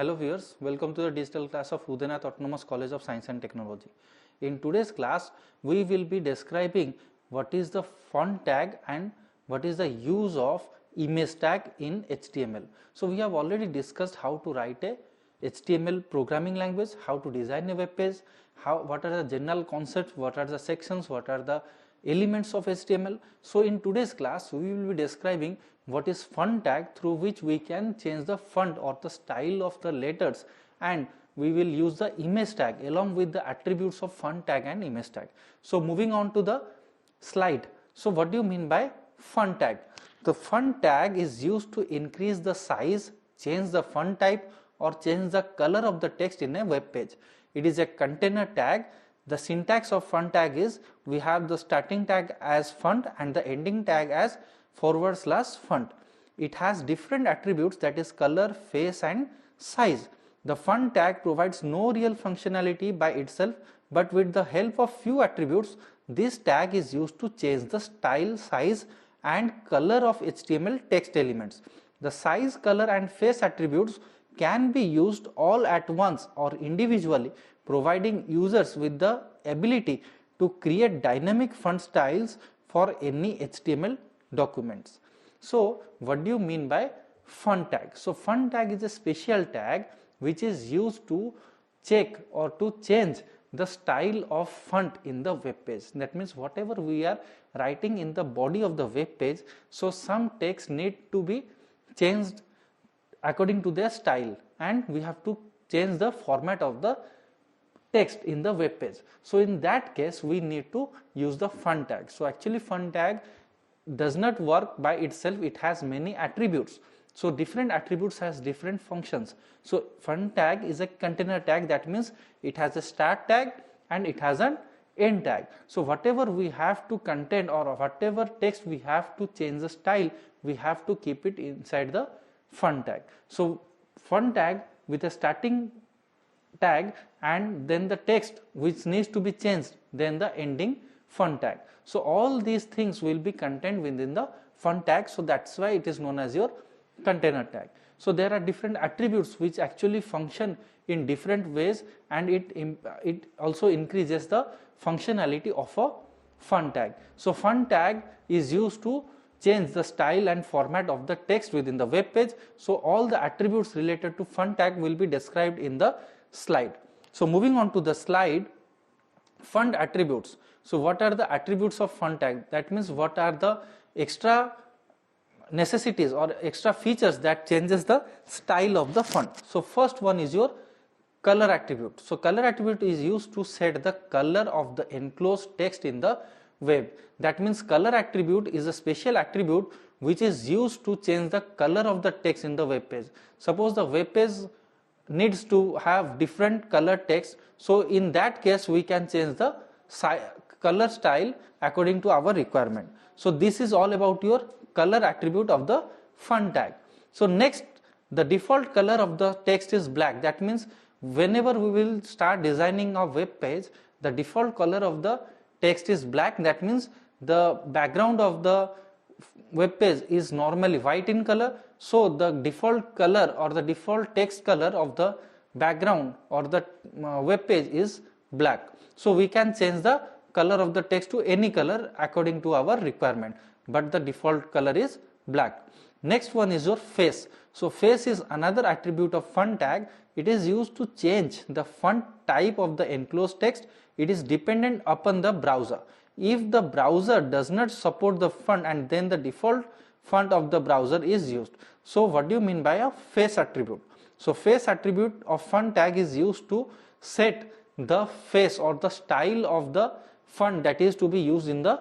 Hello viewers, welcome to the digital class of Udayanath Autonomous College of Science and Technology. In today's class, we will be describing what is the font tag and what is the use of image tag in HTML. So we have already discussed how to write a HTML programming language, how to design a web page, what are the general concepts, what are the sections, what are the elements of HTML. So in today's class, we will be describing what is font tag, through which we can change the font or the style of the letters, and we will use the image tag along with the attributes of font tag and image tag. So moving on to the slide. So what do you mean by font tag? The font tag is used to increase the size, change the font type, or change the color of the text in a web page. It is a container tag. The syntax of font tag is, we have the starting tag as font and the ending tag as /font. It has different attributes, that is color, face and size. The font tag provides no real functionality by itself, but with the help of few attributes, this tag is used to change the style, size and color of HTML text elements. The size, color and face attributes can be used all at once or individually, providing users with the ability to create dynamic font styles for any HTML documents. So what do you mean by font tag? So font tag is a special tag which is used to check or to change the style of font in the web page. That means whatever we are writing in the body of the web page, so some text need to be changed according to their style, and we have to change the format of the text in the web page. So in that case we need to use the font tag. So actually font tag does not work by itself, it has many attributes. So different attributes has different functions. So font tag is a container tag, that means it has a start tag and it has an end tag. So whatever we have to contain or whatever text we have to change the style, we have to keep it inside the font tag. So font tag with a starting tag and then the text which needs to be changed, then the ending font tag. So all these things will be contained within the font tag, so that's why it is known as your container tag. So there are different attributes which actually function in different ways, and it also increases the functionality of a font tag. So font tag is used to change the style and format of the text within the web page. So all the attributes related to font tag will be described in the slide. So moving on to the slide, font attributes. So what are the attributes of font tag? That means what are the extra necessities or extra features that changes the style of the font. So first one is your color attribute. So color attribute is used to set the color of the enclosed text in the web. That means color attribute is a special attribute which is used to change the color of the text in the web page. Suppose the web page needs to have different color text, so in that case we can change the color style according to our requirement. So this is all about your color attribute of the font tag. So next, the default color of the text is black. That means whenever we will start designing a web page, the default color of the text is black. That means the background of the web page is normally white in color, so the default color or the default text color of the background or the web page is black. So we can change the color of the text to any color according to our requirement, but the default color is black. Next one is your face. So face is another attribute of font tag. It is used to change the font type of the enclosed text. It is dependent upon the browser. If the browser does not support the font, and then the default font of the browser is used. So what do you mean by a face attribute? So face attribute of font tag is used to set the face or the style of the font that is to be used in the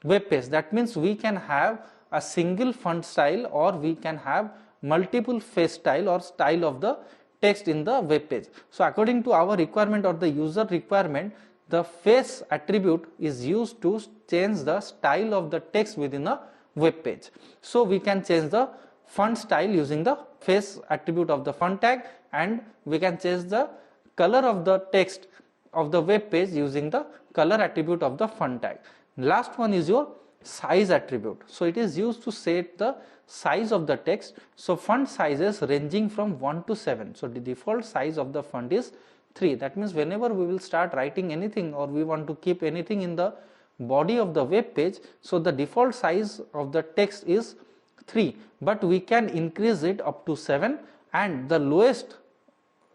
web page. That means we can have a single font style or we can have multiple face style or style of the text in the web page. So according to our requirement or the user requirement, the face attribute is used to change the style of the text within a web page. So we can change the font style using the face attribute of the font tag, and we can change the color of the text of the web page using the color attribute of the font tag. Last one is your size attribute. So it is used to set the size of the text. So font sizes ranging from 1 to 7. So the default size of the font is 3. That means whenever we will start writing anything or we want to keep anything in the body of the web page, so the default size of the text is 3, but we can increase it up to 7, and the lowest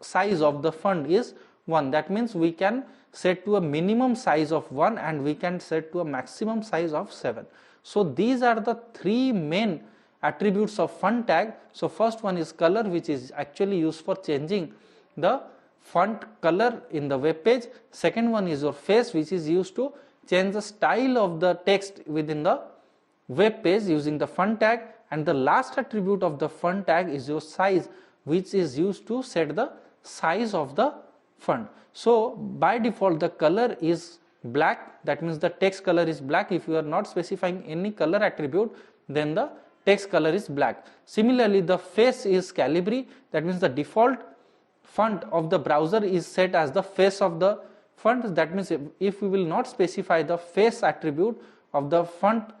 size of the font is 1. That means we can set to a minimum size of 1 and we can set to a maximum size of 7. So these are the 3 main attributes of font tag. So first one is color, which is actually used for changing the font color in the web page. Second one is your face, which is used to change the style of the text within the web page using the font tag, and the last attribute of the font tag is your size, which is used to set the size of the font. So by default the color is black, that means the text color is black. If you are not specifying any color attribute, then the text color is black. Similarly, the face is Calibri, that means the default font of the browser is set as the face of the font. That means if we will not specify the face attribute of the font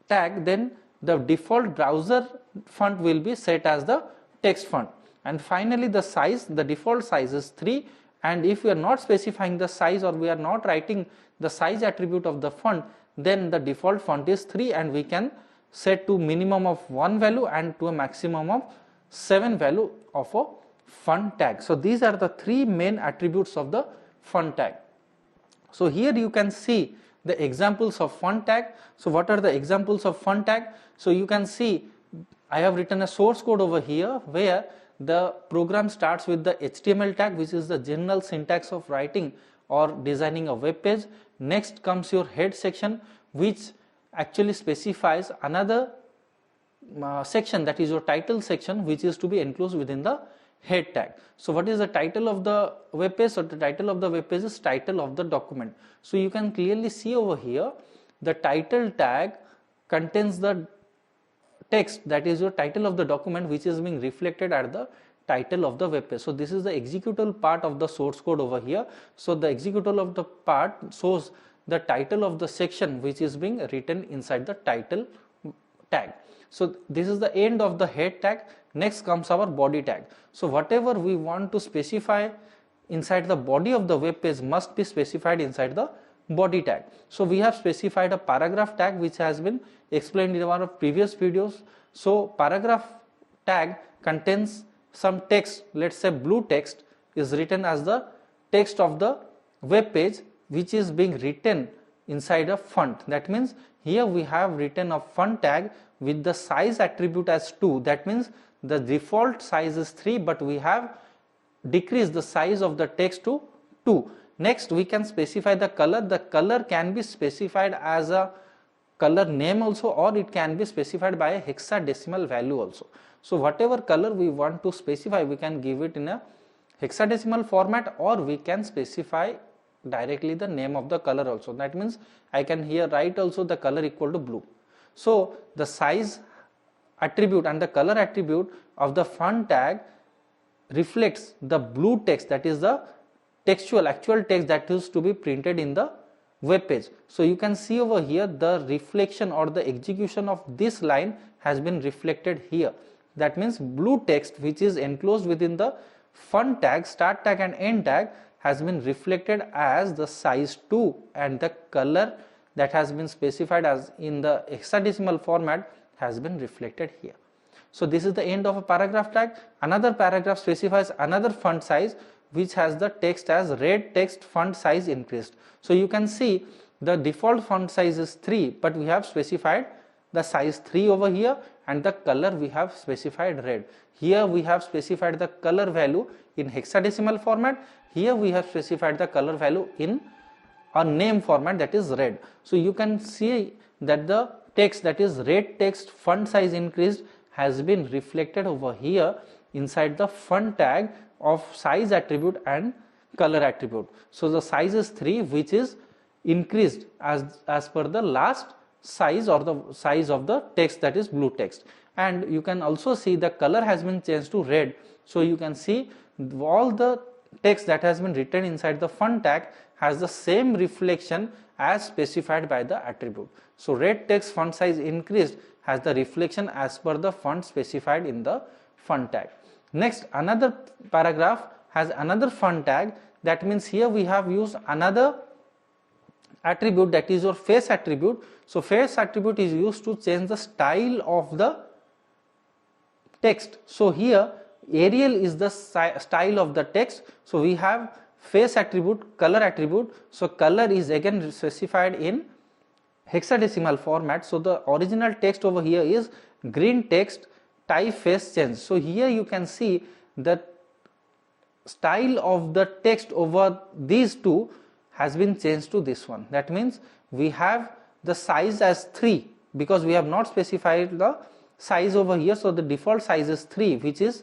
tag, then the default browser font will be set as the text font. And finally the size, the default size is 3, and if we are not specifying the size or we are not writing the size attribute of the font, then the default font is 3 and we can set to minimum of 1 value and to a maximum of 7 value of a font tag. So these are the 3 main attributes of the font tag. So here you can see the examples of font tag. So what are the examples of font tag? So you can see I have written a source code over here where the program starts with the HTML tag, which is the general syntax of writing or designing a web page. Next comes your head section, which actually specifies another section, that is your title section, which is to be enclosed within the head tag. So what is the title of the web page? So the title of the web page is title of the document. So you can clearly see over here the title tag contains the text, that is your title of the document, which is being reflected at the title of the web page. So this is the executable part of the source code over here. So the executable of the part shows the title of the section which is being written inside the title tag. So this is the end of the head tag. Next comes our body tag. So whatever we want to specify inside the body of the web page must be specified inside the body tag. So we have specified a paragraph tag, which has been explained in our previous videos. So paragraph tag contains some text, let's say blue text is written as the text of the web page, which is being written inside a font. That means here we have written a font tag with the size attribute as 2. That means the default size is 3, but we have decreased the size of the text to 2. Next we can specify the color. The color can be specified as a color name also, or it can be specified by a hexadecimal value also. So whatever color we want to specify, we can give it in a hexadecimal format, or we can specify directly the name of the color also. That means I can here write also the color equal to blue. So the size attribute and the color attribute of the font tag reflects the blue text, that is the textual actual text that is to be printed in the web page. So you can see over here the reflection or the execution of this line has been reflected here. That means blue text which is enclosed within the font tag, start tag and end tag has been reflected as the size 2, and the color that has been specified as in the hexadecimal format has been reflected here. So this is the end of a paragraph tag. Another paragraph specifies another font size which has the text as red text font size increased. So you can see the default font size is 3, but we have specified the size 3 over here, and the color we have specified red. Here we have specified the color value in hexadecimal format. Here we have specified the color value in a name format, that is red. So you can see that the text, that is red text font size increased, has been reflected over here inside the font tag of size attribute and color attribute. So the size is 3, which is increased as per the last size or the size of the text, that is blue text. And you can also see the color has been changed to red. So you can see all the text that has been written inside the font tag has the same reflection as specified by the attribute. So red text font size increased has the reflection as per the font specified in the font tag. Next, another paragraph has another font tag. That means here we have used another attribute, that is your face attribute. So face attribute is used to change the style of the text. So here Arial is the style of the text. So we have face attribute, color attribute. So color is again specified in hexadecimal format. So the original text over here is green text, typeface change. So here you can see the style of the text over these two has been changed to this one. That means we have the size as 3 because we have not specified the size over here. So the default size is 3, which is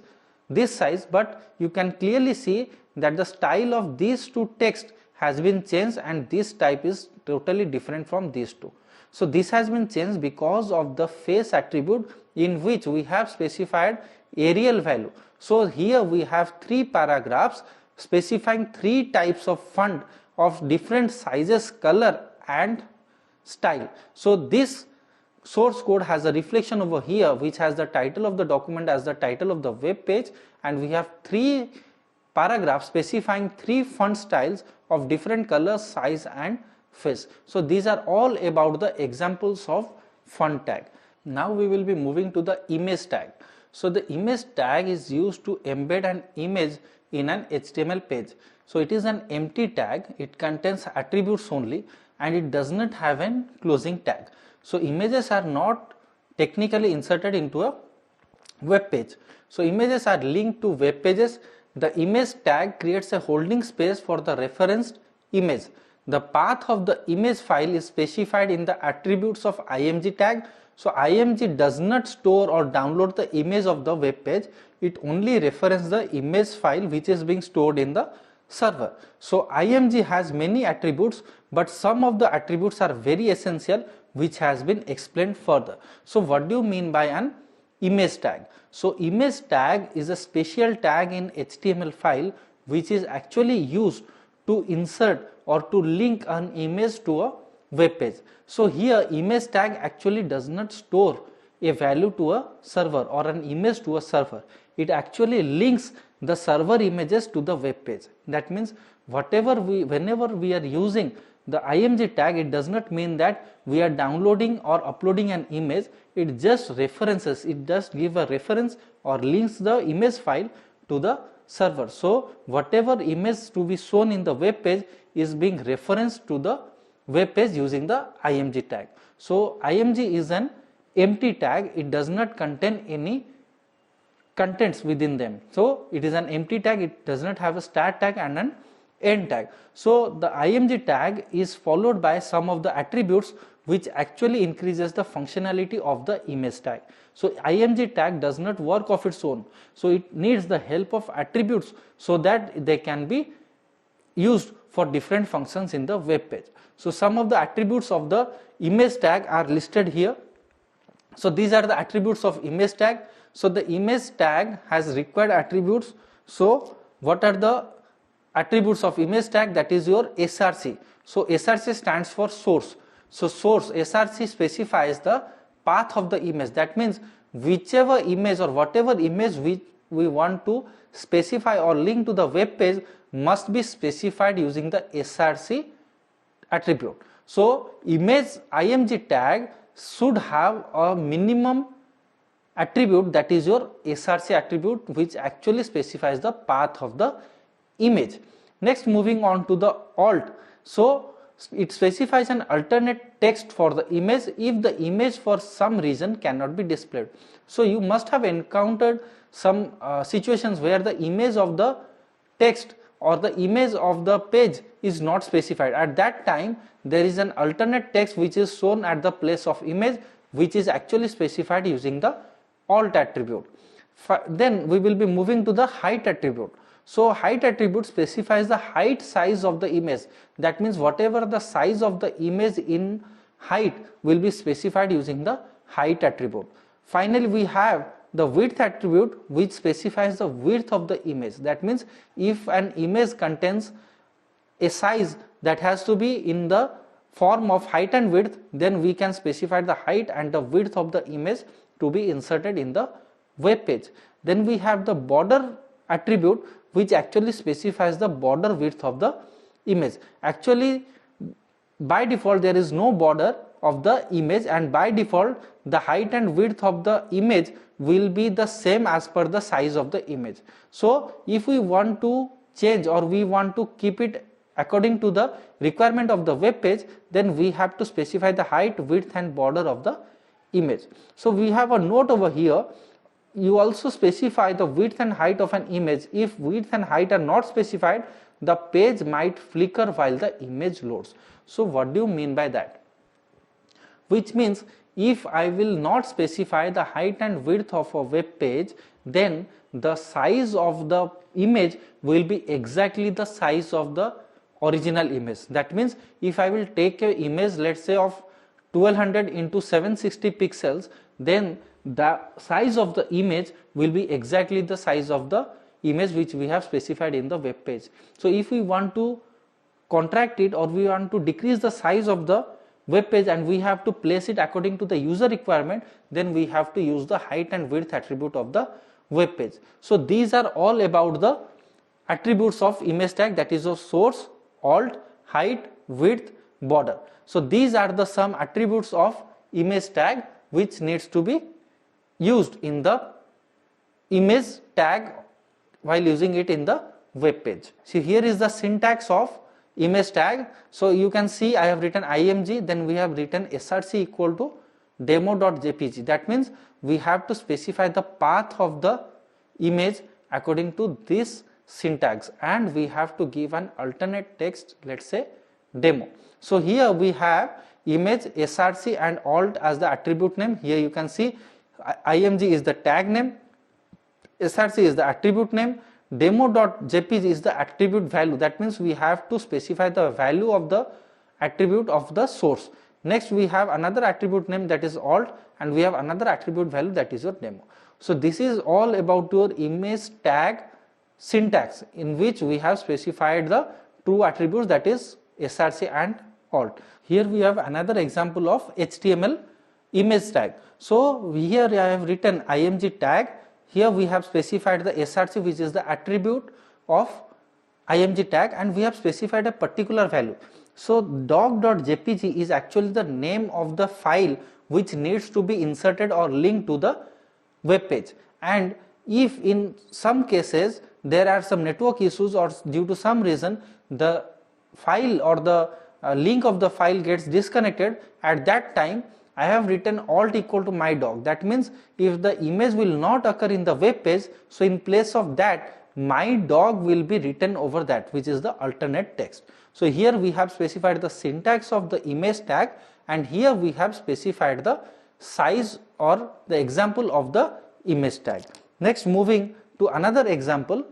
this size, but you can clearly see that the style of these two text has been changed and this type is totally different from these two. So this has been changed because of the face attribute in which we have specified Arial value. So here we have 3 paragraphs specifying 3 types of font of different sizes, color and style. So this source code has a reflection over here which has the title of the document as the title of the web page, and we have 3 paragraphs specifying 3 font styles of different colors, size and face. So these are all about the examples of font tag. Now we will be moving to the image tag. So the image tag is used to embed an image in an HTML page. So it is an empty tag, it contains attributes only and it does not have an closing tag. So images are not technically inserted into a web page. So images are linked to web pages. The image tag creates a holding space for the referenced image. The path of the image file is specified in the attributes of img tag. So img does not store or download the image of the web page. It only references the image file which is being stored in the server. So img has many attributes, but some of the attributes are very essential, which has been explained further. So what do you mean by an image tag? So image tag is a special tag in HTML file which is actually used to insert or to link an image to a web page. So here image tag actually does not store a value to a server or an image to a server. It actually links the server images to the web page. That means whenever we are using the img tag, it does not mean that we are downloading or uploading an image. It just references, it just give a reference or links the image file to the server. So whatever image to be shown in the web page is being referenced to the web page using the img tag. So img is an empty tag, it does not contain any contents within them. So it is an empty tag, it does not have a start tag and an end tag. So the img tag is followed by some of the attributes which actually increases the functionality of the image tag. So img tag does not work of its own. So it needs the help of attributes so that they can be used for different functions in the web page. So some of the attributes of the image tag are listed here. So these are the attributes of image tag. So the image tag has required attributes. So what are the attributes of image tag? That is your src. So src stands for source. So source, src specifies the path of the image. That means whichever image or whatever image we want to specify or link to the web page must be specified using the src attribute. So image img tag should have a minimum attribute, that is your src attribute, which actually specifies the path of the image. Next, moving on to the alt. So it specifies an alternate text for the image if the image for some reason cannot be displayed. So you must have encountered some situations where the image of the text or the image of the page is not specified. At that time there is an alternate text which is shown at the place of image, which is actually specified using the alt attribute. Then we will be moving to the height attribute. So height attribute specifies the height size of the image. That means whatever the size of the image in height will be specified using the height attribute. Finally, we have the width attribute, which specifies the width of the image. That means if an image contains a size that has to be in the form of height and width, then we can specify the height and the width of the image to be inserted in the web page. Then we have the border attribute, which actually specifies the border width of the image. Actually, by default there is no border of the image, and by default the height and width of the image will be the same as per the size of the image. So if we want to change or we want to keep it according to the requirement of the web page, then we have to specify the height, width and border of the image. So we have a note over here, you also specify the width and height of an image. If width and height are not specified, the page might flicker while the image loads. So what do you mean by that? Which means if I will not specify the height and width of a web page, then the size of the image will be exactly the size of the original image. That means if I will take an image, let's say of 1200 into 760 pixels, then the size of the image will be exactly the size of the image which we have specified in the web page. So if we want to contract it or we want to decrease the size of the web page and we have to place it according to the user requirement, then we have to use the height and width attribute of the web page. So these are all about the attributes of image tag, that is of source, alt, height, width, border. So these are the some attributes of image tag which needs to be used in the image tag while using it in the web page. So here is the syntax of image tag. So you can see I have written img, then we have written src equal to demo.jpg. That means we have to specify the path of the image according to this syntax, and we have to give an alternate text, let's say demo. So here we have image, src and alt as the attribute name. Here you can see img is the tag name, src is the attribute name, demo.jpg is the attribute value. That means we have to specify the value of the attribute of the source. Next we have another attribute name, that is alt, and we have another attribute value, that is your demo. So this is all about your image tag syntax, in which we have specified the two attributes, that is src and alt. Here we have another example of HTML image tag. So here I have written img tag. Here we have specified the src, which is the attribute of img tag, and we have specified a particular value. So doc.jpg is actually the name of the file which needs to be inserted or linked to the web page. And if in some cases there are some network issues or due to some reason the file or the link of the file gets disconnected, at that time I have written alt equal to my doc. That means if the image will not occur in the web page, so in place of that my doc will be written over that, which is the alternate text. So here we have specified the syntax of the image tag, and here we have specified the size or the example of the image tag. Next, moving to another example,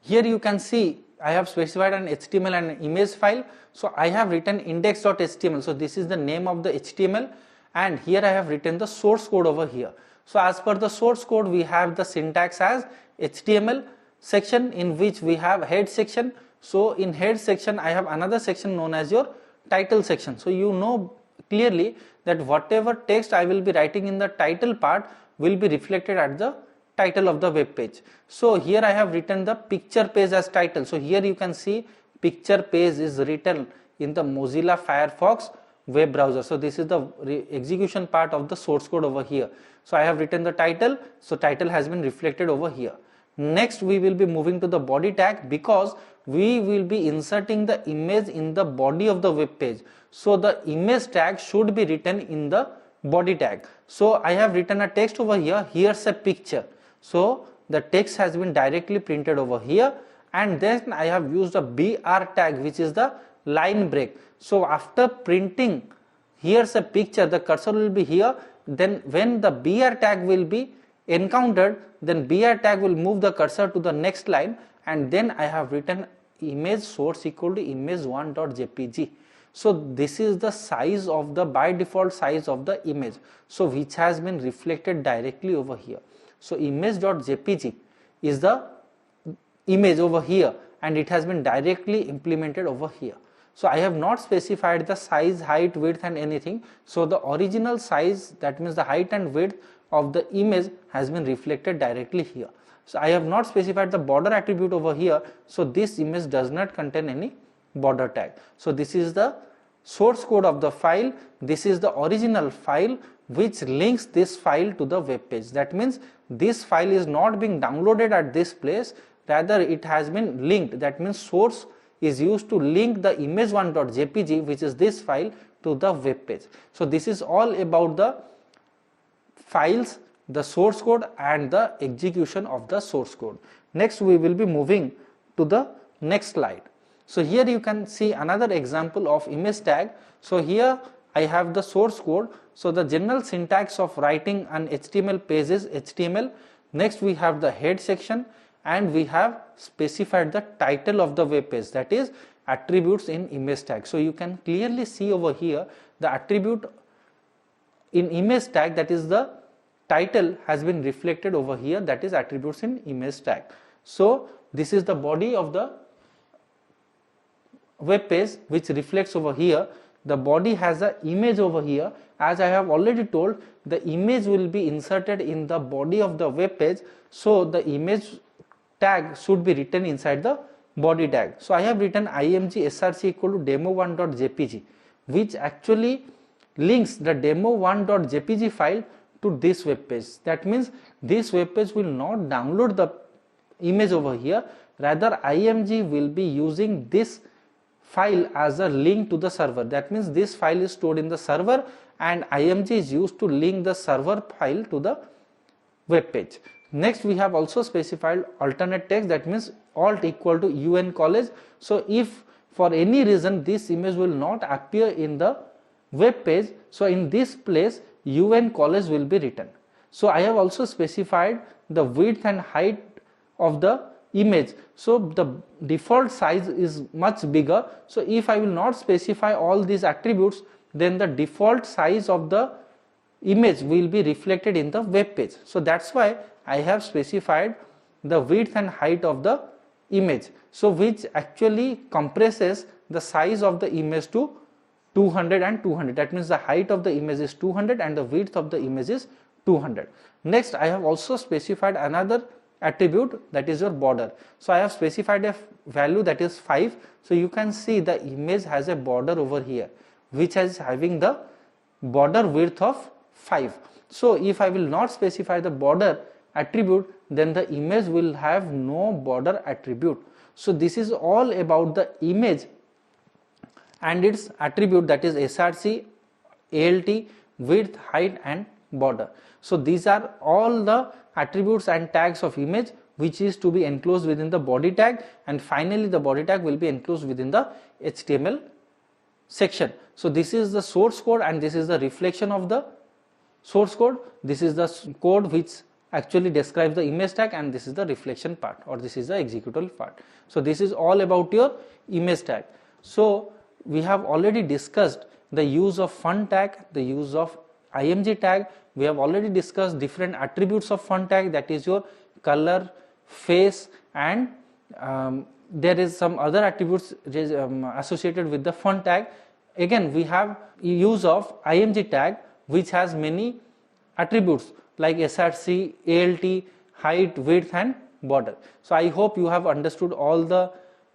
here you can see I have specified an HTML and an image file. So I have written index.html. So this is the name of the HTML, and here I have written the source code over here. So as per the source code, we have the syntax as HTML section, in which we have head section. So in head section I have another section known as your title section. So you know clearly that whatever text I will be writing in the title part will be reflected at the title of the web page. So here I have written the picture page as title. So here you can see picture page is written in the Mozilla Firefox web browser. So this is the execution part of the source code over here. So I have written the title, so title has been reflected over here. Next we will be moving to the body tag, because we will be inserting the image in the body of the web page. So the image tag should be written in the body tag. So I have written a text over here, here's a picture. So the text has been directly printed over here, and then I have used a BR tag, which is the line break. So after printing here's a picture, the cursor will be here, then when the BR tag will be encountered, then BR tag will move the cursor to the next line, and then I have written image source equal to image1.jpg. So this is the size of the by default size of the image, so which has been reflected directly over here. So image.jpg is the image over here, and it has been directly implemented over here. So I have not specified the size, height, width and anything. So the original size, that means the height and width of the image, has been reflected directly here. So I have not specified the border attribute over here. So this image does not contain any border tag. So this is the source code of the file. This is the original file which links this file to the web page. That means this file is not being downloaded at this place, rather it has been linked. That means source is used to link the image1.jpg, which is this file, to the web page. So this is all about the files, the source code and the execution of the source code. Next we will be moving to the next slide. So here you can see another example of image tag. So here I have the source code. So the general syntax of writing an HTML page is HTML. Next we have the head section, and we have specified the title of the web page, that is attributes in image tag. So you can clearly see over here the attribute in image tag, that is the title, has been reflected over here, that is attributes in image tag. So this is the body of the web page which reflects over here. The body has an image over here. As I have already told, the image will be inserted in the body of the web page. So the image tag should be written inside the body tag. So I have written img src equal to demo1.jpg, which actually links the demo1.jpg file to this web page. That means this web page will not download the image over here, rather img will be using this file as a link to the server. That means this file is stored in the server and img is used to link the server file to the web page. Next we have also specified alternate text, that means alt equal to un college. So if for any reason this image will not appear in the web page, so in this place un college will be written. So I have also specified the width and height of the image. So the default size is much bigger. So if I will not specify all these attributes, then the default size of the image will be reflected in the web page. So that's why I have specified the width and height of the image, so which actually compresses the size of the image to 200 and 200. That means the height of the image is 200 and the width of the image is 200. Next I have also specified another attribute, that is your border. So I have specified a value, that is 5. So you can see the image has a border over here which is having the border width of 5. So if I will not specify the border attribute, then the image will have no border attribute. So this is all about the image and its attribute, that is src, alt, width, height and border. So these are all the attributes and tags of image which is to be enclosed within the body tag, and finally the body tag will be enclosed within the HTML section. So this is the source code and this is the reflection of the source code. This is the code which actually describes the image tag, and this is the reflection part, or this is the executable part. So this is all about your image tag. So we have already discussed the use of font tag, the use of img tag. We have already discussed different attributes of font tag, that is your color, face, and there is some other attributes associated with the font tag. Again we have use of img tag which has many attributes like src, alt, height, width and border. So I hope you have understood all the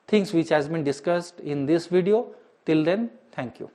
things which has been discussed in this video. Till then, thank you.